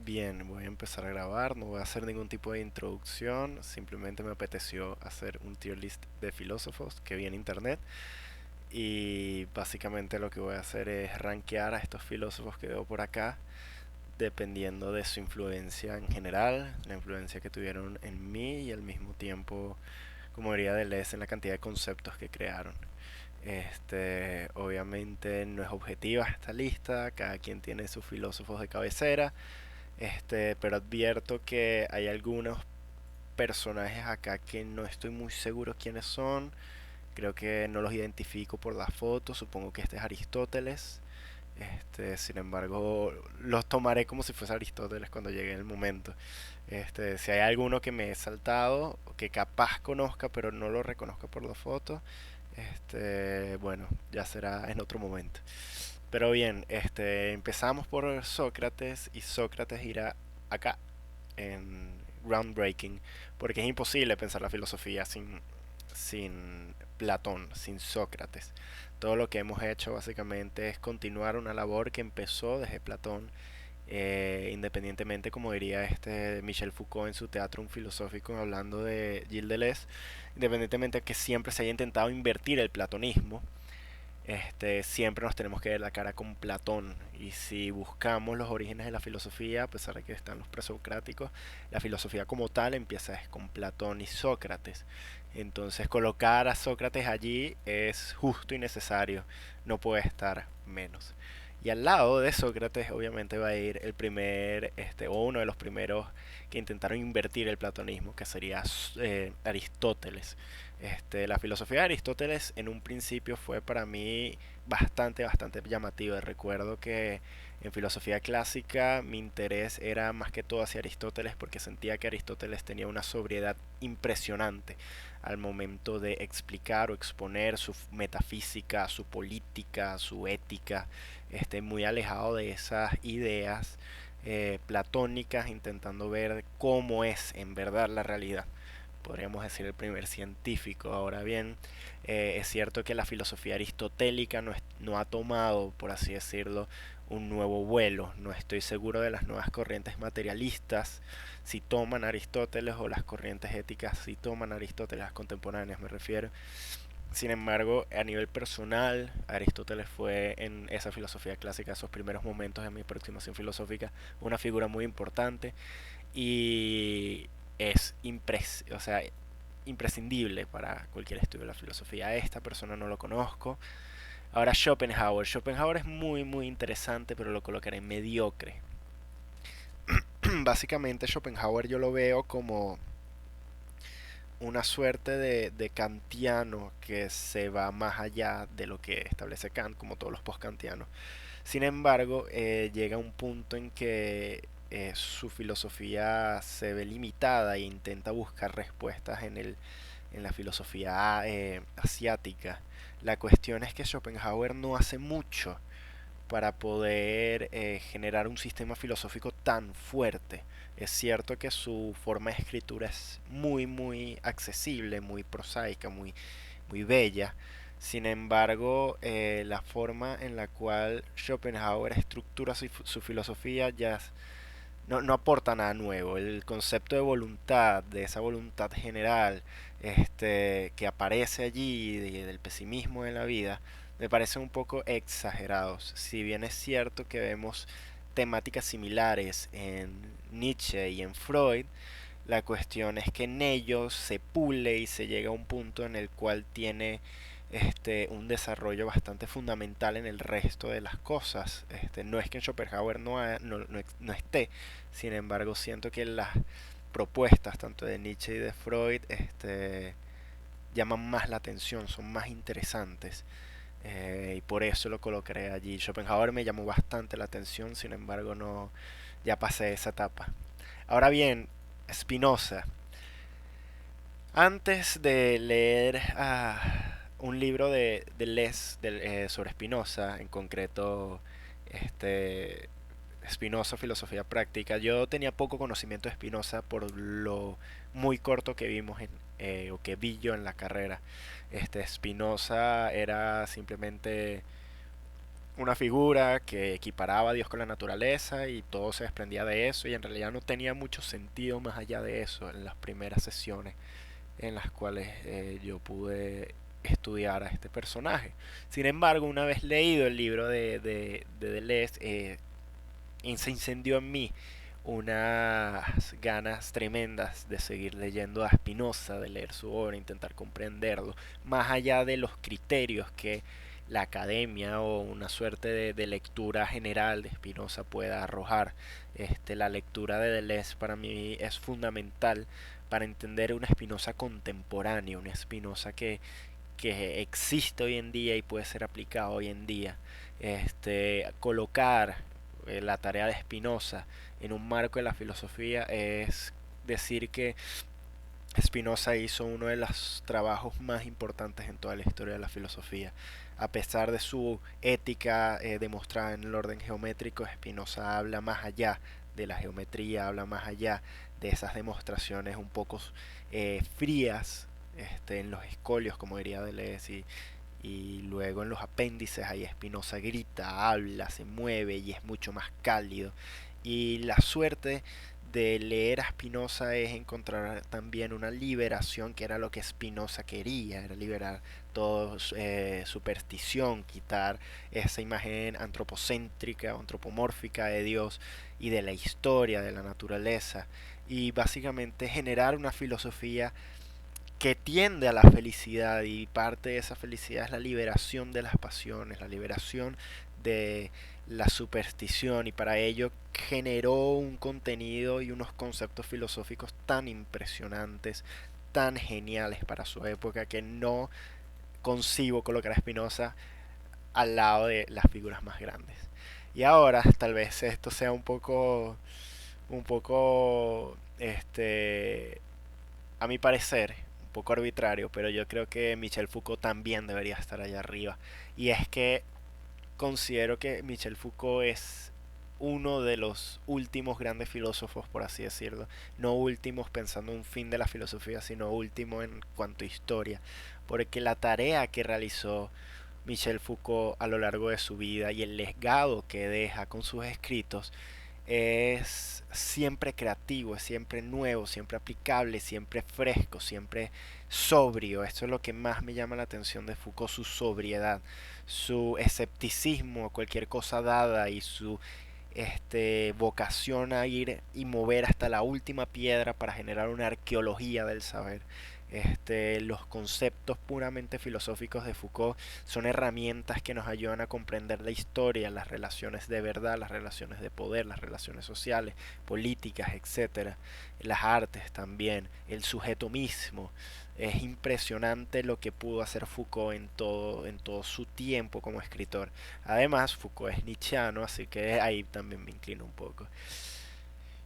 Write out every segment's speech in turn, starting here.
Bien, voy a empezar a grabar, no voy a hacer ningún tipo de introducción, simplemente me apeteció hacer un tier list de filósofos que vi en internet y básicamente lo que voy a hacer es rankear a estos filósofos que veo por acá dependiendo de su influencia en general, la influencia que tuvieron en mí y al mismo tiempo, como diría Deleuze, en la cantidad de conceptos que crearon. Obviamente no es objetiva esta lista, cada quien tiene sus filósofos de cabecera. Pero advierto que hay algunos personajes acá que no estoy muy seguro quiénes son. Creo que no los identifico por la foto. Supongo que este es Aristóteles. Sin embargo, los tomaré como si fuese Aristóteles cuando llegue el momento. Si hay alguno que me he saltado, que capaz conozca, pero no lo reconozca por la foto, bueno, ya será en otro momento. Pero bien, empezamos por Sócrates y Sócrates irá acá en Groundbreaking, porque es imposible pensar la filosofía sin Platón, sin Sócrates. Todo lo que hemos hecho básicamente es continuar una labor que empezó desde Platón, independientemente, como diría Michel Foucault en su Teatro un filosófico hablando de Gilles Deleuze, independientemente de que siempre se haya intentado invertir el platonismo, siempre nos tenemos que ver la cara con Platón. Y si buscamos los orígenes de la filosofía, a pesar de que están los presocráticos, la filosofía como tal empieza con Platón y Sócrates. Entonces colocar a Sócrates allí es justo y necesario, no puede estar menos. Y al lado de Sócrates obviamente va a ir el primer, o uno de los primeros que intentaron invertir el platonismo, que sería Aristóteles. La filosofía de Aristóteles en un principio fue para mí bastante llamativa. Recuerdo que en filosofía clásica mi interés era más que todo hacia Aristóteles porque sentía que Aristóteles tenía una sobriedad impresionante al momento de explicar o exponer su metafísica, su política, su ética, muy alejado de esas ideas platónicas, intentando ver cómo es en verdad la realidad, podríamos decir el primer científico. Ahora bien, es cierto que la filosofía aristotélica no ha tomado, por así decirlo, un nuevo vuelo. No estoy seguro de las nuevas corrientes materialistas si toman Aristóteles, o las corrientes éticas si toman Aristóteles, las contemporáneas me refiero. Sin embargo, a nivel personal, Aristóteles fue en esa filosofía clásica, esos primeros momentos de mi aproximación filosófica, una figura muy importante y es o sea, imprescindible para cualquier estudio de la filosofía. A esta persona no lo conozco. Ahora Schopenhauer. Schopenhauer es muy interesante, pero lo colocaré en mediocre. Básicamente Schopenhauer yo lo veo como una suerte de kantiano que se va más allá de lo que establece Kant, como todos los post-kantianos. Sin embargo, llega un punto en que su filosofía se ve limitada e intenta buscar respuestas en la filosofía asiática. La cuestión es que Schopenhauer no hace mucho para poder generar un sistema filosófico tan fuerte. Es cierto que su forma de escritura es muy accesible, muy prosaica, muy bella. Sin embargo, la forma en la cual Schopenhauer estructura su filosofía no aporta nada nuevo. El concepto de voluntad, de esa voluntad general que aparece allí, del pesimismo en la vida, me parece un poco exagerados. Si bien es cierto que vemos temáticas similares en Nietzsche y en Freud, la cuestión es que en ellos se pule y se llega a un punto en el cual tiene un desarrollo bastante fundamental en el resto de las cosas. No es que en Schopenhauer no esté, sin embargo siento que las propuestas tanto de Nietzsche y de Freud llaman más la atención, son más interesantes. Y por eso lo colocaré allí. Schopenhauer me llamó bastante la atención, sin embargo no, ya pasé esa etapa. Ahora bien, Spinoza. Antes de leer un libro sobre Spinoza, en concreto Spinoza, Filosofía Práctica, yo tenía poco conocimiento de Spinoza por lo muy corto que vimos o que vi yo en la carrera. Spinoza era simplemente una figura que equiparaba a Dios con la naturaleza y todo se desprendía de eso y en realidad no tenía mucho sentido más allá de eso en las primeras sesiones en las cuales yo pude estudiar a este personaje. Sin embargo, una vez leído el libro de Deleuze, se incendió en mí unas ganas tremendas de seguir leyendo a Spinoza, de leer su obra, intentar comprenderlo, más allá de los criterios que la academia o una suerte de lectura general de Spinoza pueda arrojar. La lectura de Deleuze para mí es fundamental para entender una Spinoza contemporánea, una Spinoza que existe hoy en día y puede ser aplicado hoy en día. Colocar la tarea de Spinoza en un marco de la filosofía es decir que Spinoza hizo uno de los trabajos más importantes en toda la historia de la filosofía. A pesar de su ética demostrada en el orden geométrico, Spinoza habla más allá de la geometría, habla más allá de esas demostraciones un poco frías en los escolios, como diría Deleuze, y luego en los apéndices ahí Spinoza grita, habla, se mueve y es mucho más cálido. Y la suerte de leer a Spinoza es encontrar también una liberación, que era lo que Spinoza quería, era liberar toda superstición, quitar esa imagen antropocéntrica o antropomórfica de Dios y de la historia, de la naturaleza, y básicamente generar una filosofía que tiende a la felicidad, y parte de esa felicidad es la liberación de las pasiones, la liberación de la superstición, y para ello generó un contenido y unos conceptos filosóficos tan impresionantes, tan geniales para su época, que no concibo colocar a Spinoza al lado de las figuras más grandes. Y ahora tal vez esto sea un poco, a mi parecer, un poco arbitrario, pero yo creo que Michel Foucault también debería estar allá arriba. Y es que considero que Michel Foucault es uno de los últimos grandes filósofos, por así decirlo. No últimos pensando en un fin de la filosofía, sino último en cuanto a historia. Porque la tarea que realizó Michel Foucault a lo largo de su vida y el legado que deja con sus escritos es siempre creativo, es siempre nuevo, siempre aplicable, siempre fresco, siempre sobrio. Esto es lo que más me llama la atención de Foucault, su sobriedad, su escepticismo a cualquier cosa dada y su vocación a ir y mover hasta la última piedra para generar una arqueología del saber. Los conceptos puramente filosóficos de Foucault son herramientas que nos ayudan a comprender la historia, las relaciones de verdad, las relaciones de poder, las relaciones sociales, políticas, etcétera, las artes también, el sujeto mismo. Es impresionante lo que pudo hacer Foucault en todo su tiempo como escritor. Además, Foucault es nietzscheano, así que ahí también me inclino un poco.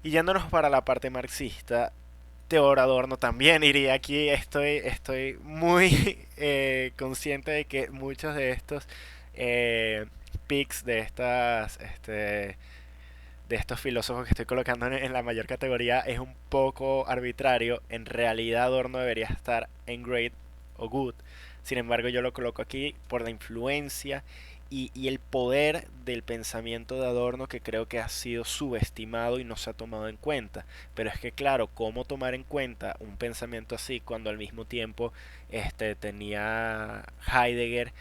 Y yéndonos para la parte marxista, Theodor Adorno también iría aquí. Estoy muy consciente de que muchos de estos picks de estos filósofos que estoy colocando en la mayor categoría es un poco arbitrario. En realidad Adorno debería estar en Great o Good. Sin embargo, yo lo coloco aquí por la influencia y el poder del pensamiento de Adorno, que creo que ha sido subestimado y no se ha tomado en cuenta. Pero es que claro, ¿cómo tomar en cuenta un pensamiento así cuando al mismo tiempo tenía Heidegger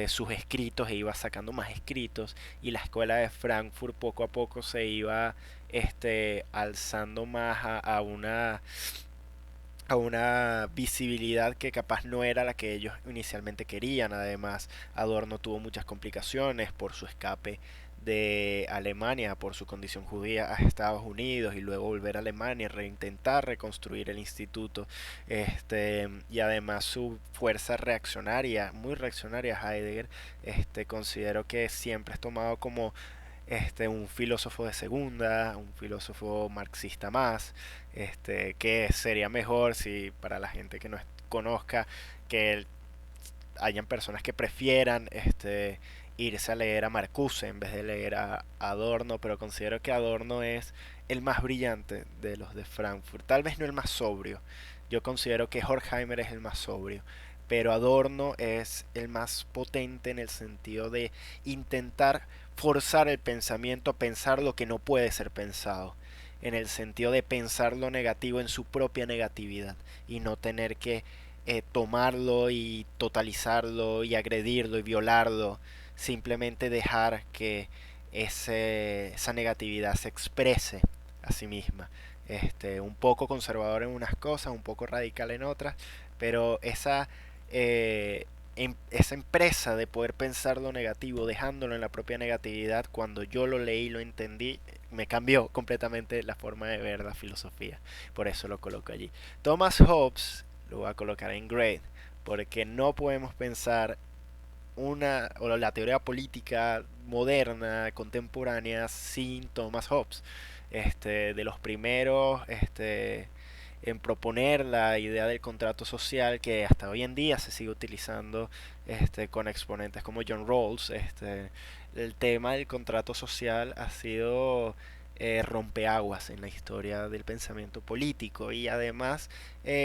sus escritos e iba sacando más escritos, y la escuela de Frankfurt poco a poco se iba alzando más a una visibilidad que capaz no era la que ellos inicialmente querían? Además, Adorno tuvo muchas complicaciones por su escape de Alemania, por su condición judía, a Estados Unidos, y luego volver a Alemania y reintentar reconstruir el instituto. Y además su fuerza reaccionaria, muy reaccionaria, Heidegger, considero que siempre es tomado como un filósofo de segunda, un filósofo marxista más, que sería mejor si para la gente que no conozca, que hayan personas que prefieran irse a leer a Marcuse en vez de leer a Adorno, pero considero que Adorno es el más brillante de los de Frankfurt, tal vez no el más sobrio. Yo considero que Horkheimer es el más sobrio, pero Adorno es el más potente en el sentido de intentar forzar el pensamiento a pensar lo que no puede ser pensado, en el sentido de pensar lo negativo en su propia negatividad y no tener que tomarlo y totalizarlo y agredirlo y violarlo, simplemente dejar que esa negatividad se exprese a sí misma. Un poco conservador en unas cosas, un poco radical en otras, pero eh, esa empresa de poder pensar lo negativo, dejándolo en la propia negatividad, cuando yo lo leí, lo entendí, me cambió completamente la forma de ver la filosofía. Por eso lo coloco allí. Thomas Hobbes lo voy a colocar en grade, porque no podemos pensar o la teoría política moderna, contemporánea, sin Thomas Hobbes. De los primeros en proponer la idea del contrato social, que hasta hoy en día se sigue utilizando con exponentes como John Rawls. El tema del contrato social ha sido rompeaguas en la historia del pensamiento político, y además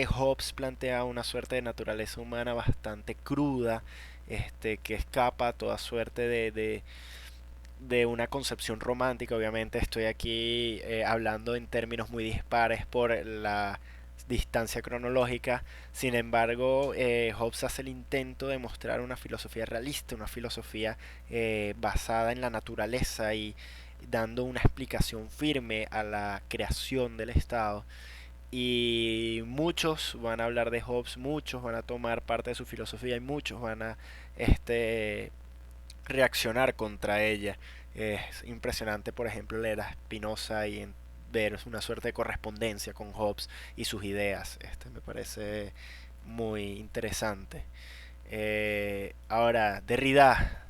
Hobbes plantea una suerte de naturaleza humana bastante cruda, que escapa a toda suerte de una concepción romántica. Obviamente estoy aquí hablando en términos muy dispares por la distancia cronológica. Sin embargo, Hobbes hace el intento de mostrar una filosofía realista, una filosofía basada en la naturaleza y dando una explicación firme a la creación del Estado. Y muchos van a hablar de Hobbes, muchos van a tomar parte de su filosofía y muchos van a este, reaccionar contra ella. Es impresionante, por ejemplo, leer a Spinoza y ver una suerte de correspondencia con Hobbes y sus ideas. Me parece muy interesante. Ahora, Derrida.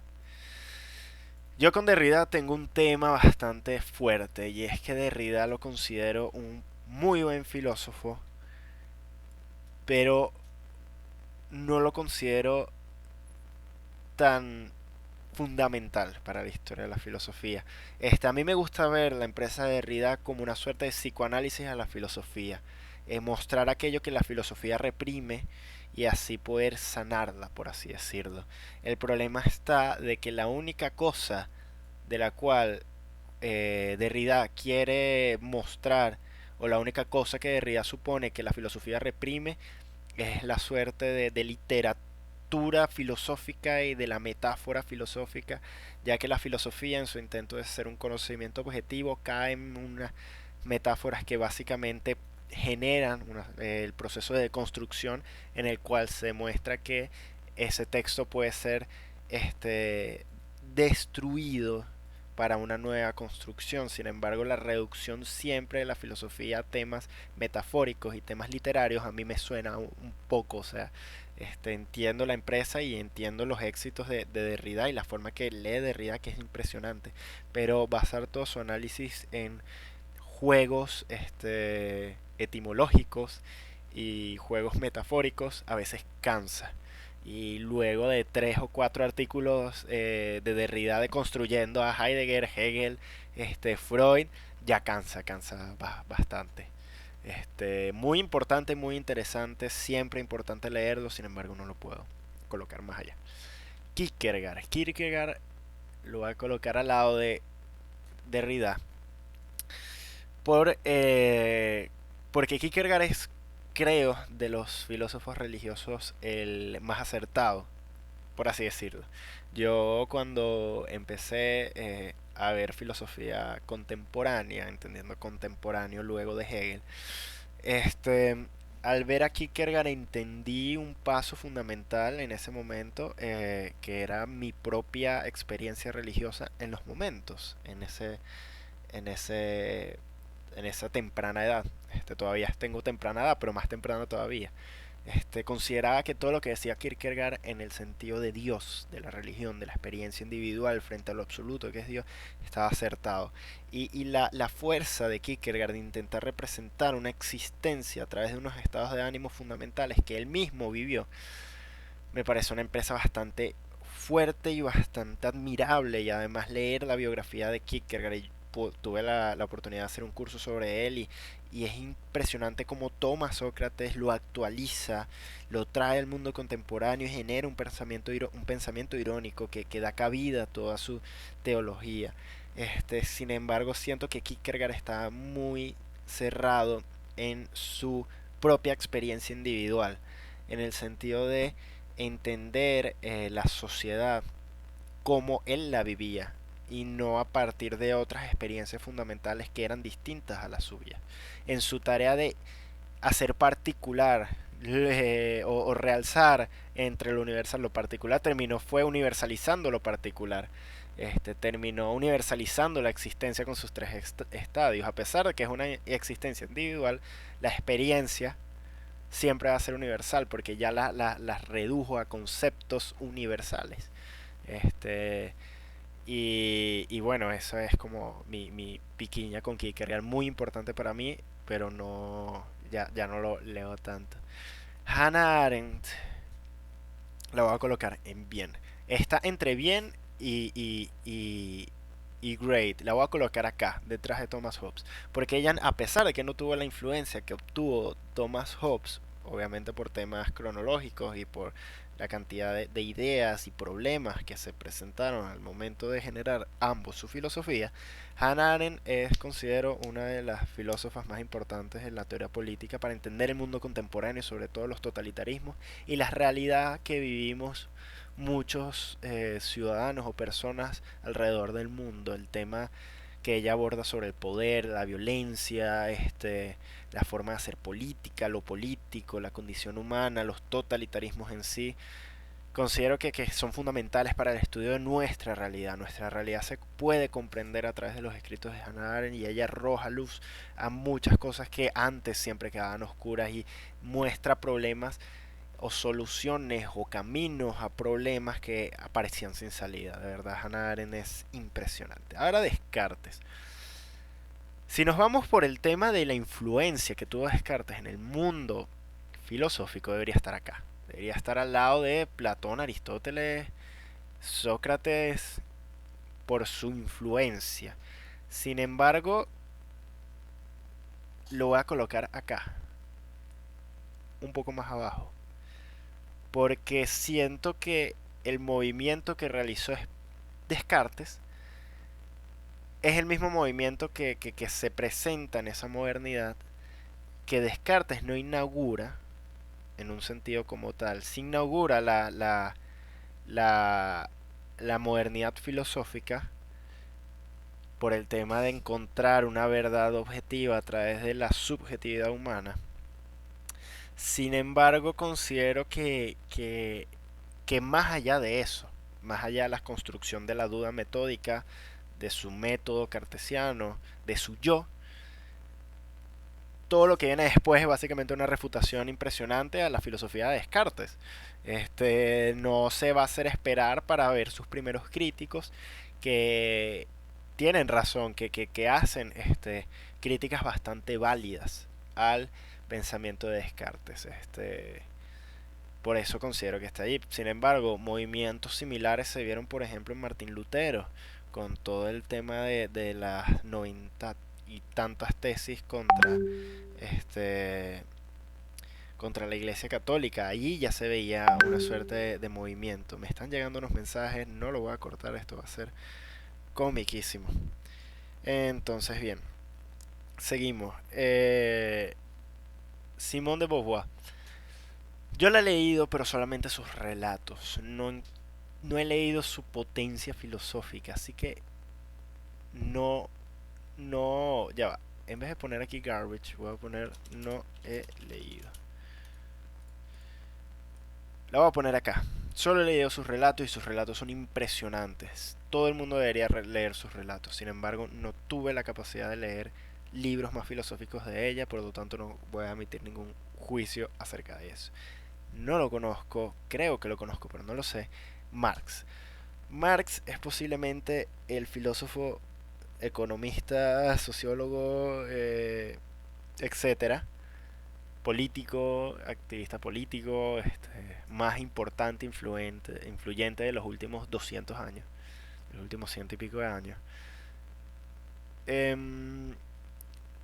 Yo con Derrida tengo un tema bastante fuerte, y es que Derrida lo considero un muy buen filósofo, pero no lo considero tan fundamental para la historia de la filosofía. A mí me gusta ver la empresa de Derrida como una suerte de psicoanálisis a la filosofía, mostrar aquello que la filosofía reprime y así poder sanarla, por así decirlo. El problema está de que la única cosa de la cual Derrida quiere mostrar, o la única cosa que Derrida supone que la filosofía reprime, es la suerte de literatura filosófica y de la metáfora filosófica, ya que la filosofía, en su intento de ser un conocimiento objetivo, cae en unas metáforas que básicamente generan el proceso de construcción, en el cual se muestra que ese texto puede ser destruido para una nueva construcción. Sin embargo, la reducción siempre de la filosofía a temas metafóricos y temas literarios a mí me suena un poco, o sea, entiendo la empresa y entiendo los éxitos de Derrida y la forma que lee Derrida, que es impresionante, pero basar todo su análisis en juegos etimológicos y juegos metafóricos a veces cansa. Y luego de 3 o 4 artículos de Derrida deconstruyendo a Heidegger, Hegel, Freud, ya cansa bastante. Muy importante, muy interesante, siempre importante leerlo, sin embargo no lo puedo colocar más allá. Kierkegaard lo voy a colocar al lado de Derrida porque Kierkegaard es, creo, de los filósofos religiosos el más acertado, por así decirlo. Yo cuando empecé a ver filosofía contemporánea, entendiendo contemporáneo luego de Hegel, al ver a Kierkegaard entendí un paso fundamental en ese momento, que era mi propia experiencia religiosa en los momentos, en ese en esa temprana edad. Todavía tengo temprana edad, pero más temprano todavía. Consideraba que todo lo que decía Kierkegaard en el sentido de Dios, de la religión, de la experiencia individual frente a lo absoluto que es Dios, estaba acertado. Y la fuerza de Kierkegaard de intentar representar una existencia a través de unos estados de ánimo fundamentales que él mismo vivió, me parece una empresa bastante fuerte y bastante admirable. Y además leer la biografía de Kierkegaard tuve la oportunidad de hacer un curso sobre él y es impresionante cómo toma Sócrates, lo actualiza, lo trae al mundo contemporáneo y genera un pensamiento irónico que da cabida a toda su teología. Sin embargo, siento que Kierkegaard está muy cerrado en su propia experiencia individual, en el sentido de entender la sociedad como él la vivía y no a partir de otras experiencias fundamentales que eran distintas a la suya. En su tarea de hacer particular o realzar entre lo universal lo particular, fue universalizando lo particular. Terminó universalizando la existencia con sus tres estadios. A pesar de que es una existencia individual, la experiencia siempre va a ser universal porque ya las redujo a conceptos universales. Este, y bueno, eso es como mi piquiña con Kierkegaard, muy importante para mí, pero no, ya no lo leo tanto. Hannah Arendt, la voy a colocar en bien. Está entre bien y great. La voy a colocar acá, detrás de Thomas Hobbes. Porque ella, a pesar de que no tuvo la influencia que obtuvo Thomas Hobbes, obviamente por temas cronológicos y por la cantidad de ideas y problemas que se presentaron al momento de generar ambos su filosofía, Hannah Arendt es, considero, una de las filósofas más importantes en la teoría política para entender el mundo contemporáneo, sobre todo los totalitarismos y la realidad que vivimos muchos ciudadanos o personas alrededor del mundo. El tema que ella aborda sobre el poder, la violencia, la forma de hacer política, lo político, la condición humana, los totalitarismos en sí, considero que son fundamentales para el estudio de nuestra realidad. Nuestra realidad se puede comprender a través de los escritos de Hannah Arendt y ella arroja luz a muchas cosas que antes siempre quedaban oscuras y muestra problemas o soluciones o caminos a problemas que aparecían sin salida. De verdad, Hannah Arendt es impresionante. Ahora Descartes. Si nos vamos por el tema de la influencia que tuvo Descartes en el mundo filosófico, debería estar acá. Debería estar al lado de Platón, Aristóteles, Sócrates, por su influencia. Sin embargo, lo voy a colocar acá, un poco más abajo, porque siento que el movimiento que realizó Descartes es el mismo movimiento que se presenta en esa modernidad, que Descartes no inaugura en un sentido como tal, se inaugura la, la modernidad filosófica por el tema de encontrar una verdad objetiva a través de la subjetividad humana. Sin embargo, considero que más allá de eso, más allá de la construcción de la duda metódica, de su método cartesiano, de su yo, todo lo que viene después es básicamente una refutación impresionante a la filosofía de Descartes. No se va a hacer esperar para ver sus primeros críticos que tienen razón, que hacen críticas bastante válidas al pensamiento de Descartes. Por eso considero que está ahí. Sin embargo, movimientos similares se vieron, por ejemplo, en Martín Lutero, con todo el tema de las 90 y tantas tesis este, contra la Iglesia Católica. Allí ya se veía una suerte de movimiento. Me están llegando unos mensajes, no lo voy a cortar, esto va a ser comiquísimo. Entonces, bien, seguimos. Simón de Beauvoir. Yo la he leído, pero solamente sus relatos. No he leído su potencia filosófica, así que ya va. En vez de poner aquí garbage, voy a poner no he leído. La voy a poner acá. Solo he leído sus relatos y sus relatos son impresionantes. Todo el mundo debería leer sus relatos. Sin embargo, no tuve la capacidad de leer libros más filosóficos de ella, por lo tanto no voy a emitir ningún juicio acerca de eso. No lo conozco, creo que lo conozco, pero no lo sé. Marx. Marx es posiblemente el filósofo, economista, sociólogo, etcétera, político, activista político, más importante, influyente de los últimos 200 años, de los últimos ciento y pico de años. Em,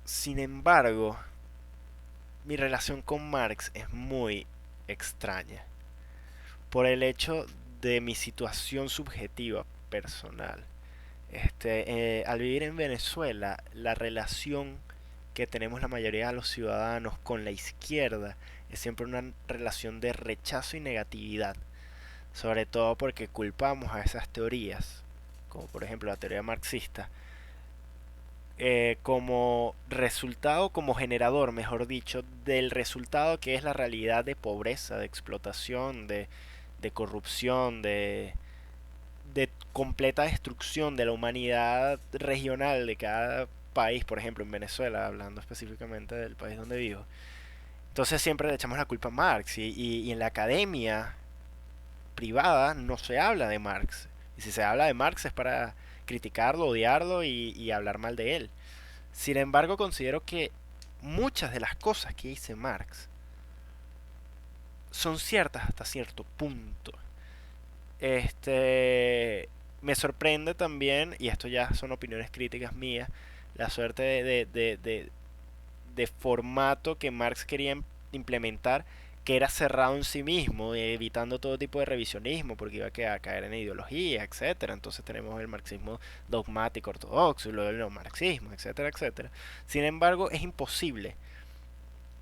Sin embargo, mi relación con Marx es muy extraña por el hecho de mi situación subjetiva personal. Al vivir en Venezuela, la relación que tenemos la mayoría de los ciudadanos con la izquierda es siempre una relación de rechazo y negatividad, sobre todo porque culpamos a esas teorías, como por ejemplo la teoría marxista, como resultado, como generador, mejor dicho, del resultado que es la realidad de pobreza, de explotación, de corrupción, de completa destrucción de la humanidad regional de cada país, por ejemplo en Venezuela, hablando específicamente del país donde vivo. Entonces siempre le echamos la culpa a Marx y en la academia privada no se habla de Marx. Y si se habla de Marx es para criticarlo, odiarlo y hablar mal de él. Sin embargo, considero que muchas de las cosas que dice Marx son ciertas hasta cierto punto. Me sorprende también, y esto ya son opiniones críticas mías, la suerte de formato que Marx quería implementar, que era cerrado en sí mismo, evitando todo tipo de revisionismo, porque iba a caer en ideología, etcétera. Entonces tenemos el marxismo dogmático ortodoxo, y luego el neomarxismo, etcétera, etcétera. Sin embargo, es imposible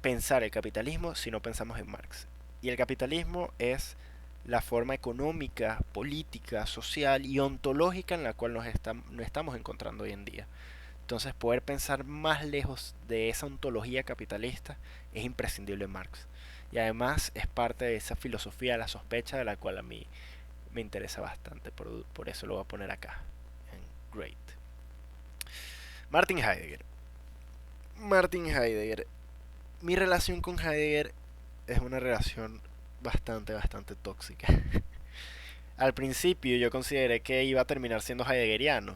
pensar el capitalismo si no pensamos en Marx. Y el capitalismo es la forma económica, política, social y ontológica en la cual nos estamos encontrando hoy en día. Entonces, poder pensar más lejos de esa ontología capitalista es imprescindible en Marx. Y además es parte de esa filosofía de la sospecha de la cual a mí me interesa bastante. Por eso lo voy a poner acá, en Great. Martin Heidegger. Martin Heidegger. Mi relación con Heidegger es una relación bastante tóxica. Al principio yo consideré que iba a terminar siendo heideggeriano.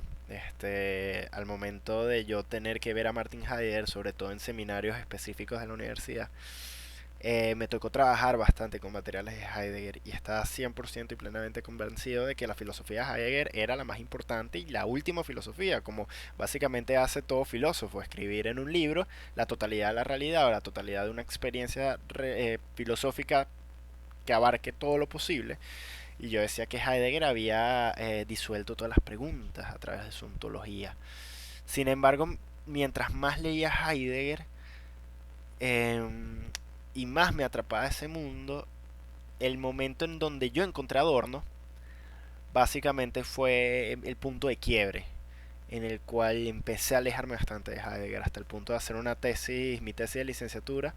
Al momento de yo tener que ver a Martin Heidegger, sobre todo en seminarios específicos de la universidad, me tocó trabajar bastante con materiales de Heidegger y estaba 100% y plenamente convencido de que la filosofía de Heidegger era la más importante y la última filosofía, como básicamente hace todo filósofo, escribir en un libro la totalidad de la realidad o la totalidad de una experiencia filosófica que abarque todo lo posible. Y yo decía que Heidegger había disuelto todas las preguntas a través de su ontología. Sin embargo, mientras más leía Heidegger eh, y más me atrapaba ese mundo, el momento en donde yo encontré a Adorno básicamente fue el punto de quiebre en el cual empecé a alejarme bastante de Heidegger hasta el punto de hacer una tesis, mi tesis de licenciatura,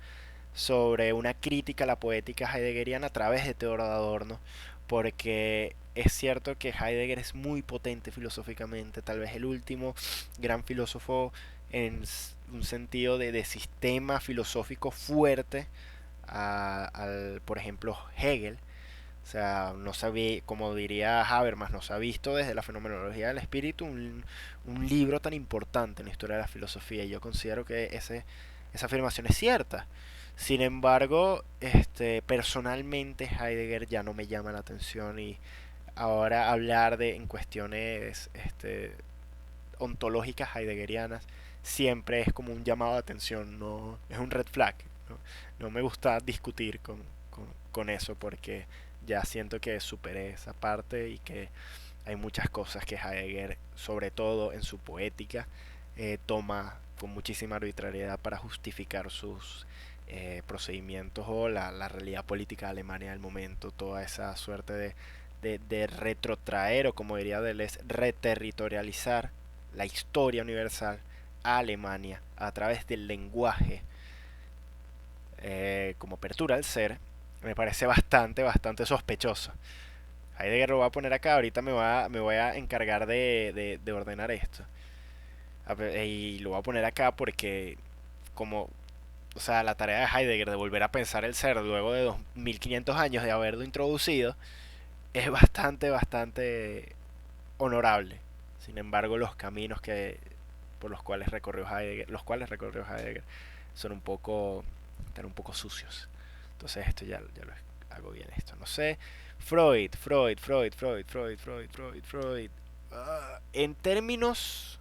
sobre una crítica a la poética heideggeriana a través de Theodor Adorno, porque es cierto que Heidegger es muy potente filosóficamente, tal vez el último gran filósofo en un sentido de sistema filosófico fuerte, por ejemplo, Hegel. O sea, no sabía, como diría Habermas, no se ha visto desde la fenomenología del espíritu un libro tan importante en la historia de la filosofía. Y yo considero que esa afirmación es cierta. Sin embargo, personalmente Heidegger ya no me llama la atención y ahora hablar de en cuestiones ontológicas heideggerianas siempre es como un llamado de atención, no es un red flag. No, no me gusta discutir con eso porque ya siento que superé esa parte y que hay muchas cosas que Heidegger, sobre todo en su poética, toma con muchísima arbitrariedad para justificar sus procedimientos o la realidad política de Alemania del momento, toda esa suerte de retrotraer o como diría Deleuze, reterritorializar la historia universal a Alemania a través del lenguaje como apertura al ser, me parece bastante sospechoso. Heidegger lo voy a poner acá, ahorita me voy a encargar de ordenar esto. Y lo voy a poner acá porque como, o sea, la tarea de Heidegger de volver a pensar el ser luego de 2500 años de haberlo introducido es bastante honorable. Sin embargo, los caminos por los cuales recorrió Heidegger son están un poco sucios. Entonces esto ya lo hago bien esto. No sé. Freud. En términos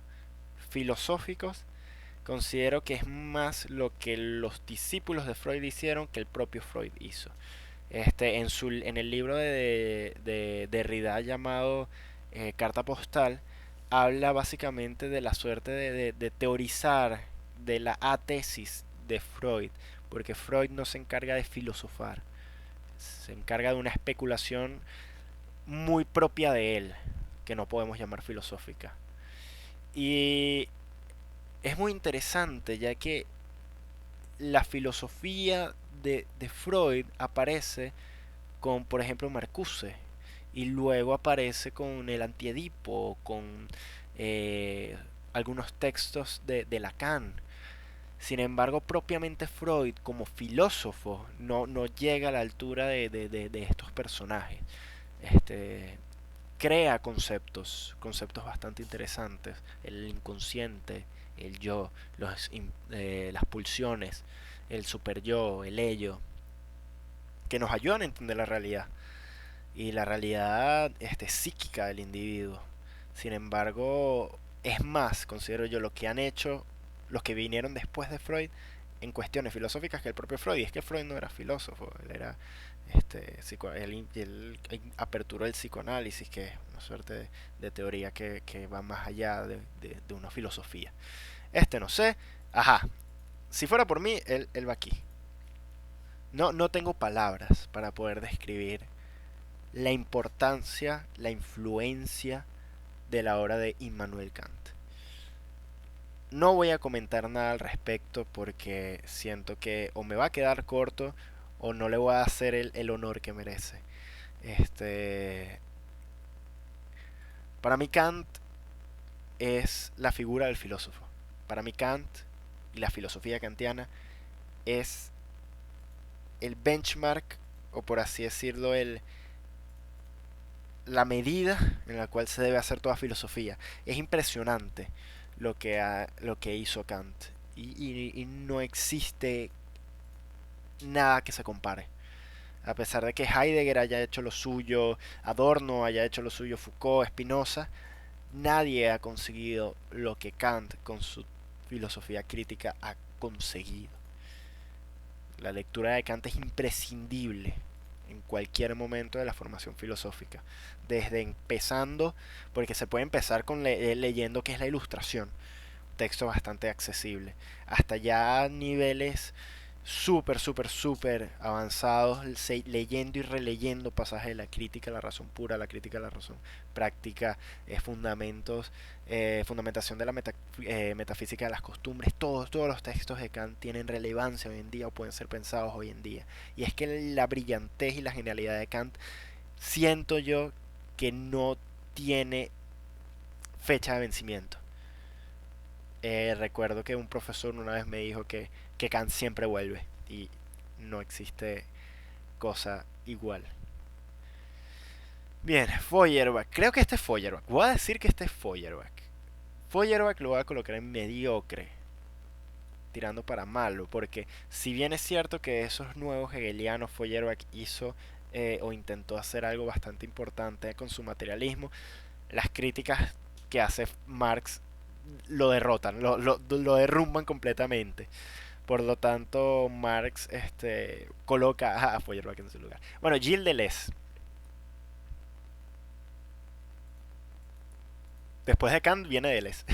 filosóficos, considero que es más lo que los discípulos de Freud hicieron que el propio Freud hizo. En el libro de Derrida llamado Carta Postal, habla básicamente de la suerte de teorizar de la atesis de Freud, porque Freud no se encarga de filosofar, se encarga de una especulación muy propia de él, que no podemos llamar filosófica. Y es muy interesante, ya que la filosofía de Freud aparece con, por ejemplo, Marcuse, y luego aparece con el Antiedipo, con eh, algunos textos de Lacan. Sin embargo, propiamente Freud, como filósofo, no llega a la altura de estos personajes. Este, crea conceptos bastante interesantes: el inconsciente, el yo, las pulsiones, el super yo, el ello, que nos ayudan a entender la realidad y la realidad psíquica del individuo. Sin embargo, es más, considero yo, lo que han hecho los que vinieron después de Freud en cuestiones filosóficas que el propio Freud. Y es que Freud no era filósofo, él era él aperturó el psicoanálisis, que es una suerte de teoría que va más allá de una filosofía. No sé, ajá, si fuera por mí, él va aquí. No tengo palabras para poder describir la importancia, la influencia de la obra de Immanuel Kant. No voy a comentar nada al respecto porque siento que o me va a quedar corto o no le voy a hacer el honor que merece. Este, para mí Kant es la figura del filósofo. Para mí Kant y la filosofía kantiana es el benchmark, o por así decirlo, la medida en la cual se debe hacer toda filosofía. Es impresionante lo que hizo Kant. Y no existe nada que se compare. A pesar de que Heidegger haya hecho lo suyo, Adorno haya hecho lo suyo, Foucault, Spinoza, nadie ha conseguido lo que Kant con su filosofía crítica ha conseguido. La lectura de Kant es imprescindible en cualquier momento de la formación filosófica. Desde empezando, porque se puede empezar con leyendo qué es la Ilustración, un texto bastante accesible, hasta ya niveles súper avanzados, leyendo y releyendo pasajes de la crítica a la razón pura, la crítica a la razón práctica, fundamentación de la metafísica de las costumbres. Todos los textos de Kant tienen relevancia hoy en día o pueden ser pensados hoy en día. Y es que la brillantez y la genialidad de Kant, siento yo que no tiene fecha de vencimiento. Recuerdo que un profesor una vez me dijo que Kant siempre vuelve y no existe cosa igual. Bien, Feuerbach. Creo que este es Feuerbach. Voy a decir que este es Feuerbach. Feuerbach lo voy a colocar en mediocre, tirando para malo, porque si bien es cierto que esos nuevos hegelianos Feuerbach hizo o intentó hacer algo bastante importante con su materialismo, las críticas que hace Marx lo derrotan, lo derrumban completamente. Por lo tanto, Marx coloca a Feuerbach en su lugar. Bueno, Gilles Deleuze. Después de Kant viene Deleuze.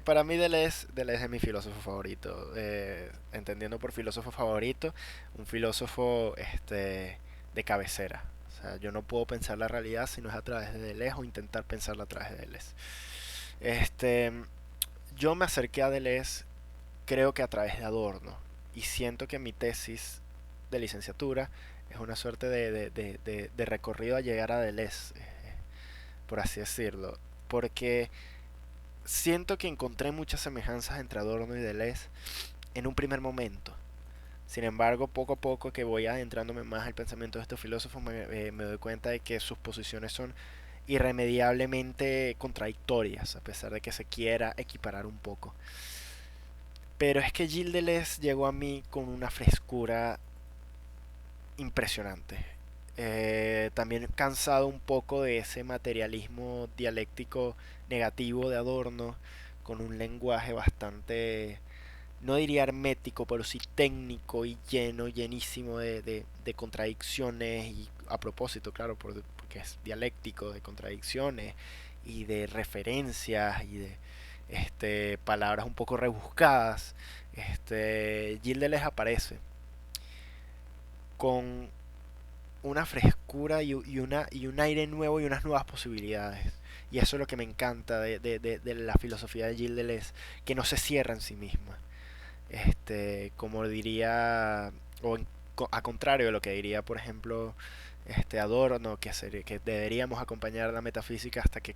Para mí Deleuze es mi filósofo favorito. Entendiendo por filósofo favorito, un filósofo de cabecera. O sea, yo no puedo pensar la realidad si no es a través de Deleuze o intentar pensarla a través de Deleuze. Este, yo me acerqué a Deleuze, creo que a través de Adorno, y siento que mi tesis de licenciatura es una suerte de recorrido a llegar a Deleuze, por así decirlo, porque siento que encontré muchas semejanzas entre Adorno y Deleuze en un primer momento. Sin embargo, poco a poco que voy adentrándome más al pensamiento de estos filósofos, me doy cuenta de que sus posiciones son irremediablemente contradictorias, a pesar de que se quiera equiparar un poco. Pero es que Gilles Deleuze llegó a mí con una frescura impresionante. También cansado un poco de ese materialismo dialéctico negativo de Adorno, con un lenguaje bastante, no diría hermético, pero sí técnico y llenísimo de contradicciones y a propósito, claro, porque es dialéctico, de contradicciones y de referencias y de palabras un poco rebuscadas. Gildes aparece con una frescura y un aire nuevo y unas nuevas posibilidades. Y eso es lo que me encanta de la filosofía de Gilles Deleuze, que no se cierra en sí misma. Como diría, a contrario de lo que diría, por ejemplo, Adorno, que deberíamos acompañar la metafísica hasta que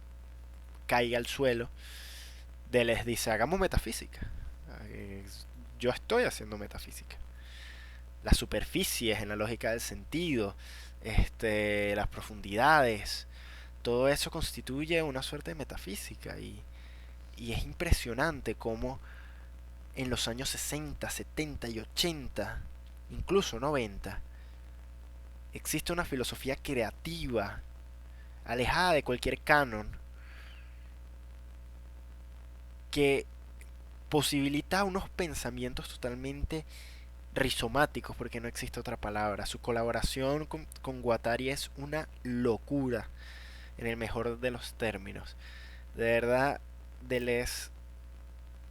caiga al suelo. Deleuze dice, hagamos metafísica. Yo estoy haciendo metafísica. Las superficies en la lógica del sentido, las profundidades, todo eso constituye una suerte de metafísica y es impresionante cómo en los años 60, 70 y 80, incluso 90, existe una filosofía creativa, alejada de cualquier canon, que posibilita unos pensamientos totalmente rizomáticos, porque no existe otra palabra. Su colaboración con Guattari es una locura, en el mejor de los términos. De verdad, Deleuze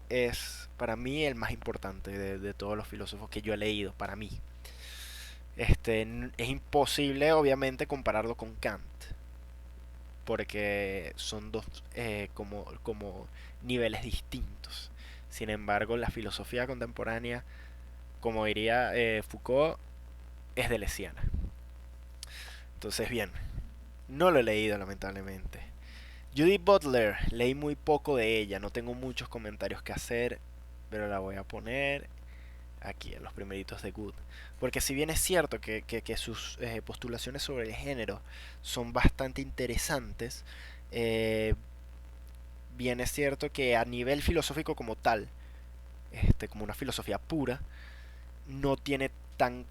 es para mí el más importante de todos los filósofos que yo he leído, para mí. Es imposible, obviamente, compararlo con Kant, porque son dos como niveles distintos. Sin embargo, la filosofía contemporánea, como diría Foucault, es deleuziana. Entonces, bien, no lo he leído lamentablemente. Judith Butler, leí muy poco de ella, no tengo muchos comentarios que hacer, pero la voy a poner aquí en los primeritos de Good. Porque si bien es cierto que sus postulaciones sobre el género son bastante interesantes, eh, bien es cierto que a nivel filosófico como tal, como una filosofía pura, no tiene tanta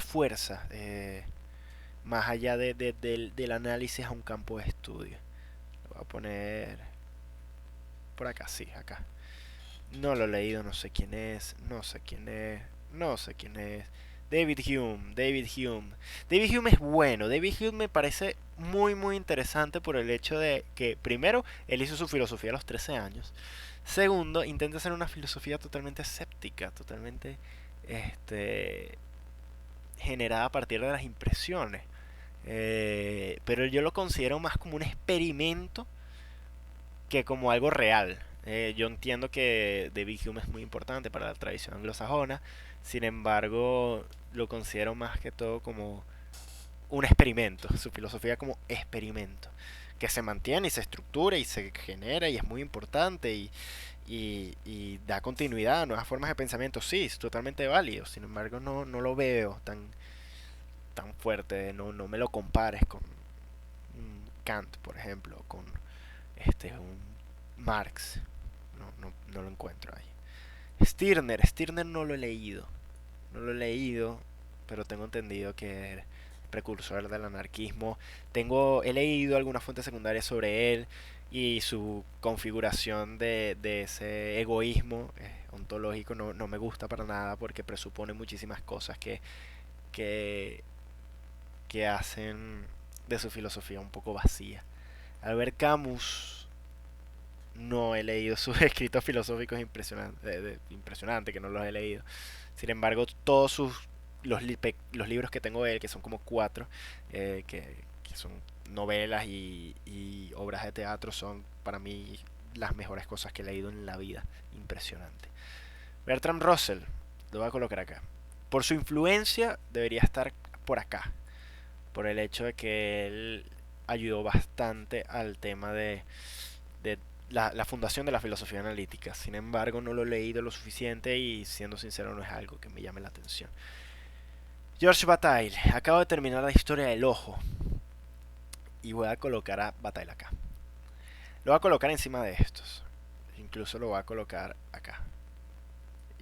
fuerza más allá del análisis a un campo de estudio. Lo voy a poner por acá, sí, acá. No lo he leído, no sé quién es, no sé quién es, no sé quién es. David Hume, David Hume. David Hume es bueno, David Hume me parece muy interesante por el hecho de que, primero, él hizo su filosofía a los 13 años. Segundo, intenta hacer una filosofía totalmente escéptica, totalmente generada a partir de las impresiones. Pero yo lo considero más como un experimento que como algo real. Yo entiendo que David Hume es muy importante para la tradición anglosajona, sin embargo lo considero más que todo como un experimento, su filosofía como experimento, que se mantiene y se estructura y se genera y es muy importante y da continuidad a nuevas formas de pensamiento, sí, es totalmente válido, sin embargo no lo veo tan fuerte, no me lo compares con Kant, por ejemplo, con un Marx, no lo encuentro ahí. Stirner no lo he leído, no lo he leído, pero tengo entendido que es precursor del anarquismo. He leído algunas fuentes secundarias sobre él y su configuración de ese egoísmo ontológico no me gusta para nada porque presupone muchísimas cosas que, que hacen de su filosofía un poco vacía. Albert Camus, no he leído sus escritos filosóficos impresionantes, que no los he leído. Sin embargo, los libros que tengo de él, que son como cuatro, que son novelas y obras de teatro, son para mí las mejores cosas que he leído en la vida. Impresionante. Bertrand Russell, lo voy a colocar acá. Por su influencia debería estar por acá, por el hecho de que él ayudó bastante al tema de la fundación de la filosofía analítica. Sin embargo, no lo he leído lo suficiente y siendo sincero no es algo que me llame la atención. George Bataille, acabo de terminar la historia del ojo y voy a colocar a Bataille acá. Lo voy a colocar encima de estos. Incluso lo voy a colocar acá.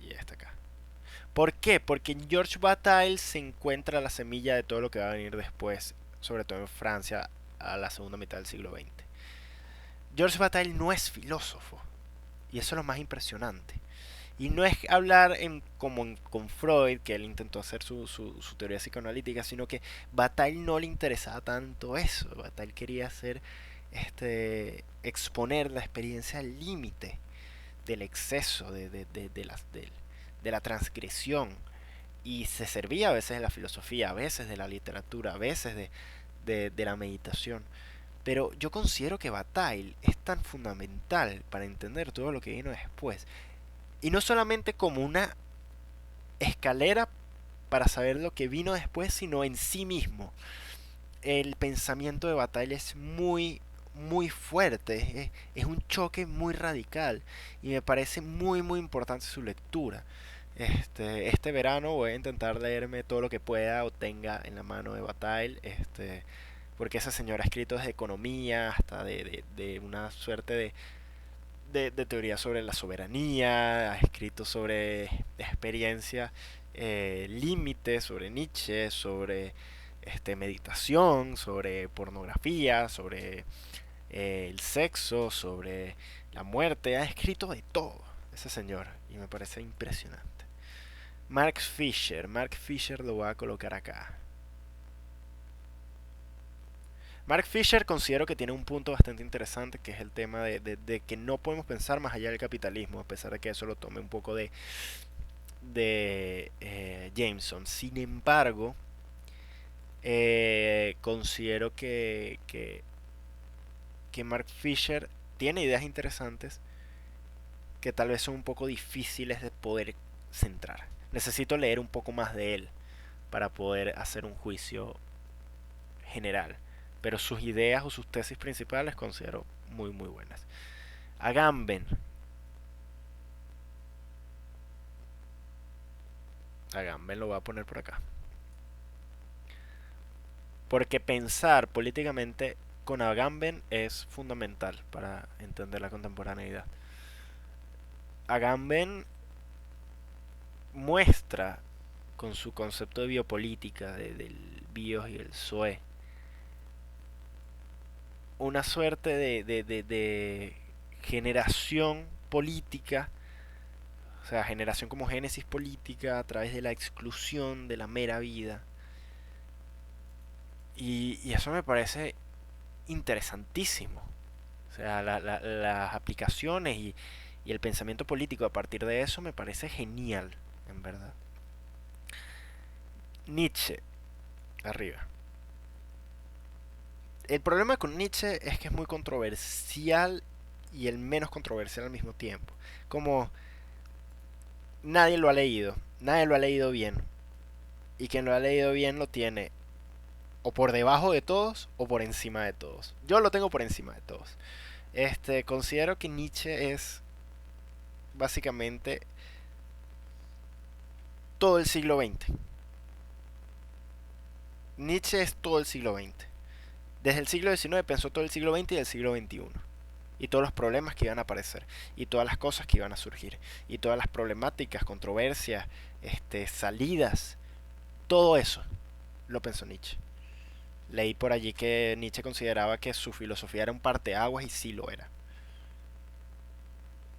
Y este acá. ¿Por qué? Porque en George Bataille se encuentra la semilla de todo lo que va a venir después, sobre todo en Francia, a la segunda mitad del siglo XX. George Bataille no es filósofo, y eso es lo más impresionante. Y no es hablar con Freud, que él intentó hacer su teoría psicoanalítica, sino que Bataille no le interesaba tanto eso. Bataille quería hacer, exponer la experiencia al límite del exceso, de la transgresión. Y se servía a veces de la filosofía, a veces de la literatura, a veces de la meditación. Pero yo considero que Bataille es tan fundamental para entender todo lo que vino después. Y no solamente como una escalera para saber lo que vino después, sino en sí mismo. El pensamiento de Bataille es muy fuerte, es un choque muy radical y me parece muy importante su lectura. Este verano voy a intentar leerme todo lo que pueda o tenga en la mano de Bataille, porque esa señora ha escrito desde economía hasta de una suerte de teoría sobre la soberanía, ha escrito sobre experiencia, límites, sobre Nietzsche, sobre meditación, sobre pornografía, sobre el sexo, sobre la muerte, ha escrito de todo ese señor y me parece impresionante. Mark Fisher lo voy a colocar acá. Mark Fisher considero que tiene un punto bastante interesante, que es el tema de que no podemos pensar más allá del capitalismo, a pesar de que eso lo tome un poco de Jameson. Sin embargo, considero que Mark Fisher tiene ideas interesantes que tal vez son un poco difíciles de poder centrar. Necesito leer un poco más de él para poder hacer un juicio general. Pero sus ideas o sus tesis principales considero muy buenas. Agamben. Agamben lo voy a poner por acá. Porque pensar políticamente con Agamben es fundamental para entender la contemporaneidad. Agamben muestra con su concepto de biopolítica, del bios y el zoe, una suerte de generación política, o sea, generación como génesis política a través de la exclusión de la mera vida. Y eso me parece interesantísimo. O sea, las aplicaciones y el pensamiento político a partir de eso me parece genial, en verdad. Nietzsche, arriba. El problema con Nietzsche es que es muy controversial y el menos controversial al mismo tiempo. Como nadie lo ha leído bien. Y quien lo ha leído bien lo tiene o por debajo de todos o por encima de todos. Yo lo tengo por encima de todos. Considero que Nietzsche es básicamente todo el siglo XX. Nietzsche es todo el siglo XX. Desde el siglo XIX pensó todo el siglo XX y el siglo XXI. Y todos los problemas que iban a aparecer. Y todas las cosas que iban a surgir. Y todas las problemáticas, controversias, salidas. Todo eso lo pensó Nietzsche. Leí por allí que Nietzsche consideraba que su filosofía era un parteaguas y sí lo era.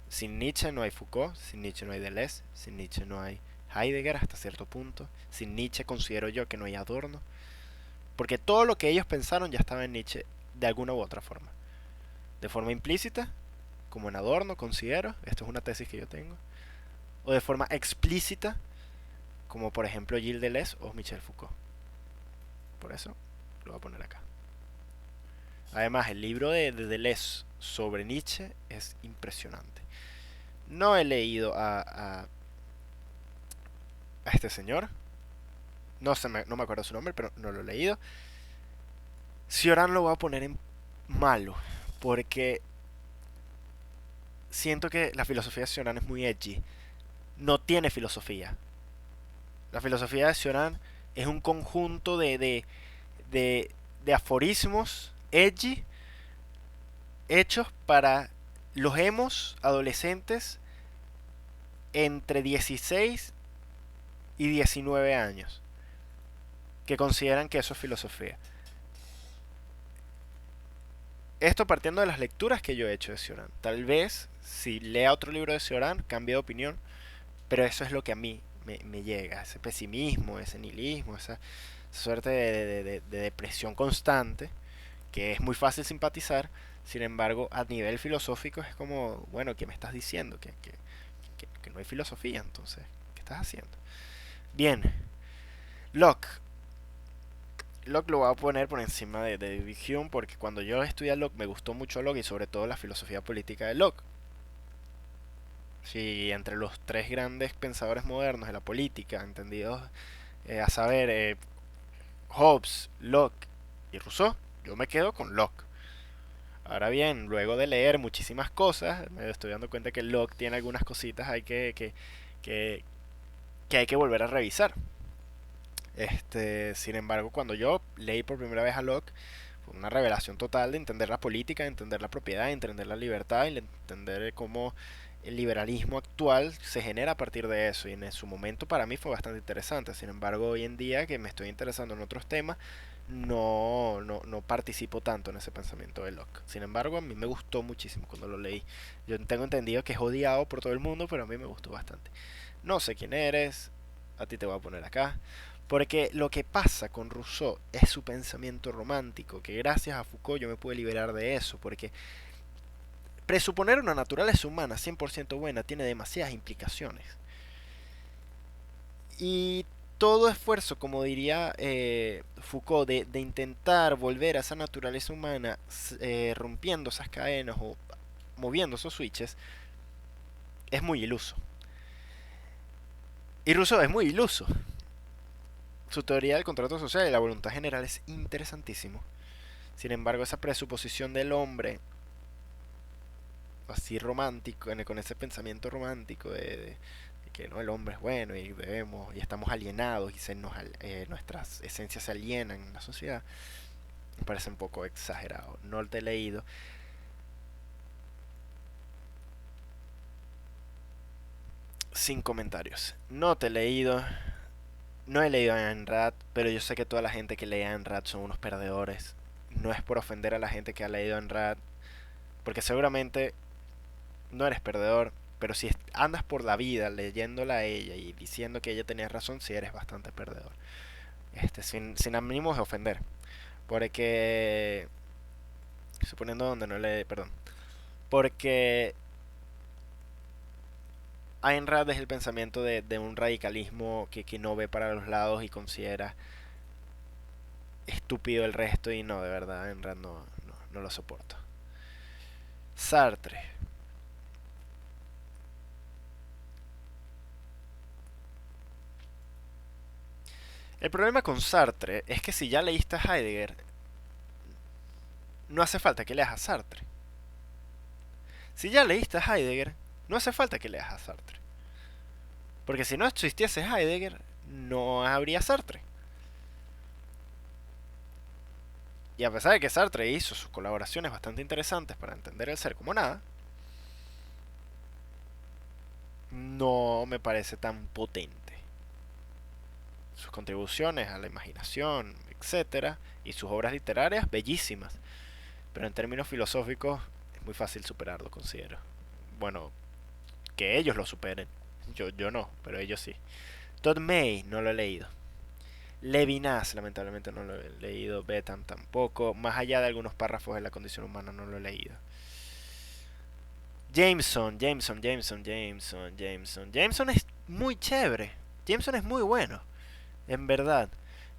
Sin Nietzsche no hay Foucault, sin Nietzsche no hay Deleuze, sin Nietzsche no hay Heidegger hasta cierto punto. Sin Nietzsche considero yo que no hay Adorno. Porque todo lo que ellos pensaron ya estaba en Nietzsche de alguna u otra forma. De forma implícita, como en Adorno considero, esto es una tesis que yo tengo. O de forma explícita, como por ejemplo Gilles Deleuze o Michel Foucault. Por eso lo voy a poner acá. Además, el libro de Deleuze sobre Nietzsche es impresionante. No he leído a este señor. No me acuerdo su nombre, pero no lo he leído. Cioran lo voy a poner en malo, porque siento que la filosofía de Cioran es muy edgy. No tiene filosofía. La filosofía de Cioran es un conjunto de aforismos edgy hechos para los emos adolescentes entre 16 y 19 años que consideran que eso es filosofía. Esto partiendo de las lecturas que yo he hecho de Cioran. Tal vez, si lea otro libro de Cioran, cambie de opinión, pero eso es lo que a mí me llega, ese pesimismo, ese nihilismo, esa suerte de depresión constante, que es muy fácil simpatizar. Sin embargo, a nivel filosófico es como, bueno, ¿qué me estás diciendo? Que no hay filosofía, entonces, ¿qué estás haciendo? Bien, Locke. Locke lo voy a poner por encima de David Hume porque cuando yo estudié a Locke me gustó mucho Locke y sobre todo la filosofía política de Locke. Sí, entre los tres grandes pensadores modernos de la política, entendidos a saber, Hobbes, Locke y Rousseau, yo me quedo con Locke. Ahora bien, luego de leer muchísimas cosas, me estoy dando cuenta que Locke tiene algunas cositas hay que, que hay que volver a revisar. Sin embargo, cuando yo leí por primera vez a Locke, fue una revelación total de entender la política, de entender la propiedad, de entender la libertad y de entender cómo el liberalismo actual se genera a partir de eso. Y en su momento para mí fue bastante interesante. Sin embargo, hoy en día que me estoy interesando en otros temas, no participo tanto en ese pensamiento de Locke. Sin embargo, a mí me gustó muchísimo cuando lo leí. Yo tengo entendido que es odiado por todo el mundo, pero a mí me gustó bastante. No sé quién eres, a ti te voy a poner acá. Porque lo que pasa con Rousseau es su pensamiento romántico, que gracias a Foucault yo me pude liberar de eso, porque presuponer una naturaleza humana 100% buena tiene demasiadas implicaciones. Y todo esfuerzo, como diría Foucault, de intentar volver a esa naturaleza humana rompiendo esas cadenas o moviendo esos switches, es muy iluso. Y Rousseau es muy iluso. Su teoría del contrato social y la voluntad general es interesantísimo. Sin embargo, esa presuposición del hombre así romántico, con ese pensamiento romántico de que no el hombre es bueno y debemos y estamos alienados y nuestras esencias se alienan en la sociedad, me parece un poco exagerado. No te he leído. Sin comentarios. No te he leído. No he leído a Ayn Rand, pero yo sé que toda la gente que lee a Ayn Rand son unos perdedores. No es por ofender a la gente que ha leído a Ayn Rand, porque seguramente no eres perdedor, pero si andas por la vida leyéndola a ella y diciendo que ella tenía razón, sí eres bastante perdedor. Sin ánimos de ofender. Porque, suponiendo donde no le... Perdón. Porque Ayn Rand es el pensamiento de un radicalismo que no ve para los lados y considera estúpido el resto y no, de verdad, Ayn Rand no lo soporto. Sartre. El problema con Sartre es que si ya leíste a Heidegger, no hace falta que leas a Sartre. Si ya leíste a Heidegger, no hace falta que leas a Sartre. Porque si no existiese Heidegger, no habría Sartre. Y a pesar de que Sartre hizo sus colaboraciones bastante interesantes para entender el ser como nada, no me parece tan potente. Sus contribuciones a la imaginación, etcétera, y sus obras literarias, bellísimas. Pero en términos filosóficos, es muy fácil superarlo, considero. Bueno, que ellos lo superen. Yo no, pero ellos sí. Todd May no lo he leído. Levinas, lamentablemente no lo he leído. Bentham tampoco. Más allá de algunos párrafos de la condición humana no lo he leído. Jameson es muy chévere. Jameson es muy bueno, en verdad.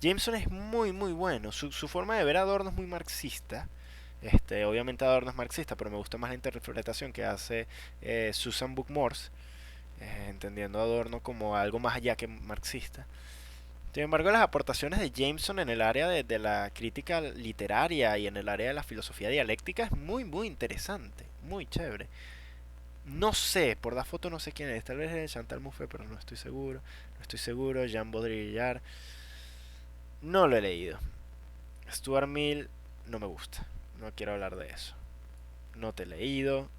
Jameson es muy bueno. Su forma de ver a Adorno es muy marxista. Obviamente Adorno es marxista, pero me gusta más la interpretación que hace Susan Bookmorse, entendiendo a Adorno como algo más allá que marxista. Sin embargo, las aportaciones de Jameson en el área de la crítica literaria y en el área de la filosofía dialéctica es muy interesante, muy chévere. No sé, por la foto no sé quién es, tal vez es Chantal Mouffe, pero no estoy seguro. No estoy seguro, Jean Baudrillard. No lo he leído. Stuart Mill no me gusta, no quiero hablar de eso. No te he leído.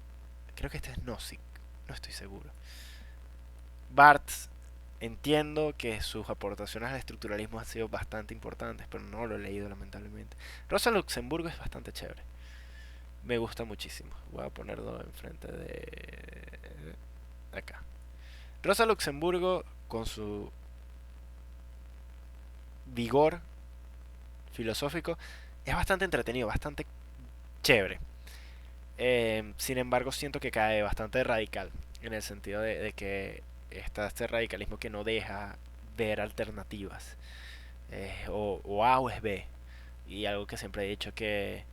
Creo que este es Nozick, no estoy seguro. Barthes entiendo que sus aportaciones al estructuralismo han sido bastante importantes, pero no lo he leído lamentablemente. Rosa Luxemburgo es bastante chévere. Me gusta muchísimo. Voy a ponerlo enfrente de acá. Rosa Luxemburgo, con su vigor filosófico, es bastante entretenido, bastante chévere. Sin embargo, siento que cae bastante radical, en el sentido de que está este radicalismo que no deja ver alternativas. O A o es B. Y algo que siempre he dicho, que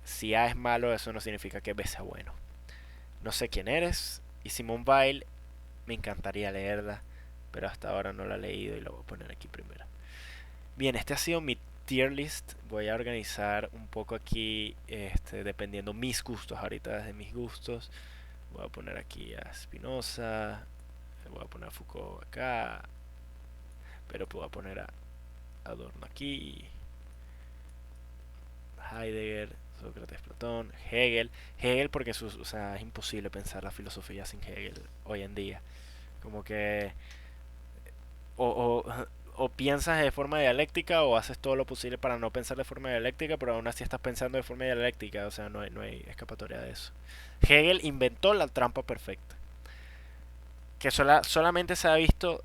si A es malo, eso no significa que B sea bueno. No sé quién eres. Y Simone Weil, me encantaría leerla, pero hasta ahora no la he leído y la voy a poner aquí primero. Bien, este ha sido mi tier list. Voy a organizar un poco aquí, dependiendo mis gustos. Ahorita desde mis gustos, voy a poner aquí a Spinoza, voy a poner a Foucault acá, pero voy a poner a Adorno aquí, Heidegger, Sócrates, Platón, Hegel. Hegel porque o sea, es imposible pensar la filosofía sin Hegel hoy en día. Como que o, o, o piensas de forma dialéctica o haces todo lo posible para no pensar de forma dialéctica, pero aún así estás pensando de forma dialéctica. O sea, no hay escapatoria de eso. Hegel inventó la trampa perfecta, que solamente se ha visto,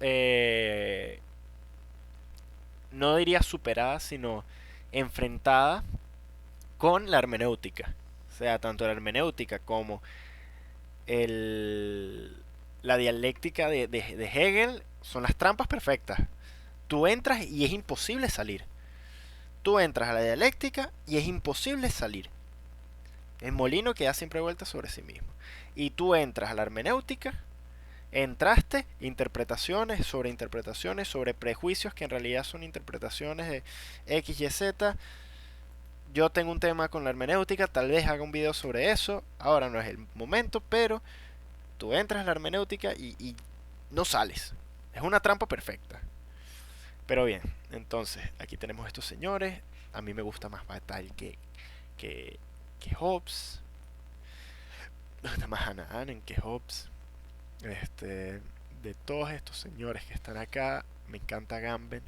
no diría superada, sino enfrentada con la hermenéutica. O sea, tanto la hermenéutica como el, la dialéctica de Hegel son las trampas perfectas. Tú entras y es imposible salir. Tú entras a la dialéctica y es imposible salir. El molino que da siempre vuelta sobre sí mismo. Y tú entras a la hermenéutica, entraste, interpretaciones, sobre prejuicios que en realidad son interpretaciones de X, Y, Z. Yo tengo un tema con la hermenéutica, tal vez haga un video sobre eso. Ahora no es el momento, pero tú entras a la hermenéutica y no sales. Es una trampa perfecta. Pero bien, entonces, aquí tenemos estos señores. A mí me gusta más Bataille que, que Hobbes. Me gusta más Hannah Arendt que Hobbes. De todos estos señores que están acá, me encanta Gamben,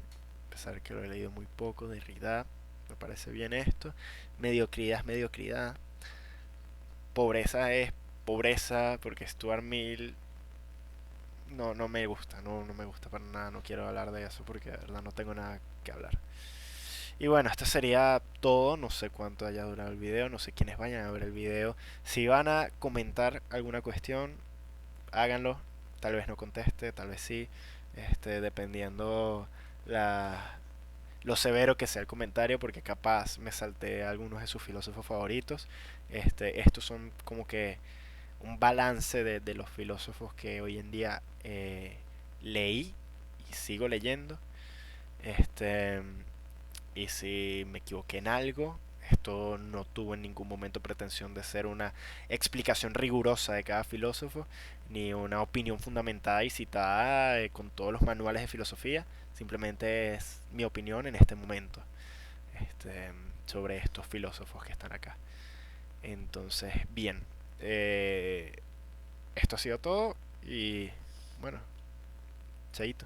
a pesar de que lo he leído muy poco. Derrida, me parece bien esto. Mediocridad es mediocridad. Pobreza es pobreza, porque Stuart Mill no me gusta, no me gusta para nada, no quiero hablar de eso porque de verdad no tengo nada que hablar. Y bueno, esto sería todo. No sé cuánto haya durado el video, no sé quiénes vayan a ver el video. Si van a comentar alguna cuestión, háganlo. Tal vez no conteste, tal vez sí. Dependiendo la, lo severo que sea el comentario, porque capaz me salté algunos de sus filósofos favoritos. Estos son como que un balance de los filósofos que hoy en día leí y sigo leyendo. Este, y si me equivoqué en algo, esto no tuvo en ningún momento pretensión de ser una explicación rigurosa de cada filósofo, ni una opinión fundamentada y citada con todos los manuales de filosofía. Simplemente es mi opinión en este momento, este, sobre estos filósofos que están acá. Entonces, bien, esto ha sido todo y bueno, chaito.